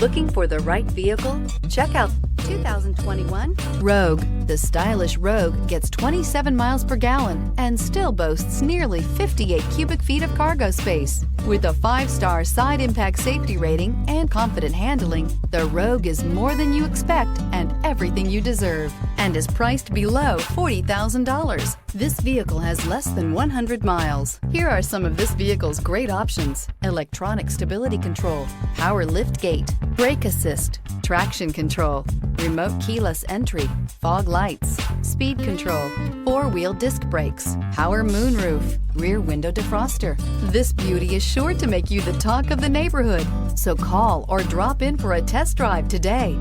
Looking for the right vehicle? Check out 2021 Rogue. The stylish Rogue gets 27 miles per gallon and still boasts nearly 58 cubic feet of cargo space. With a 5-star side impact safety rating and confident handling, the Rogue is more than you expect and everything you deserve, and is priced below $40,000. This vehicle has less than 100 miles. Here are some of this vehicle's great options: electronic stability control, power lift gate, brake assist, traction control, remote keyless entry, fog lights, speed control, 4-wheel disc brakes, power moonroof, rear window defroster. This beauty is sure to make you the talk of the neighborhood. So call or drop in for a test drive today.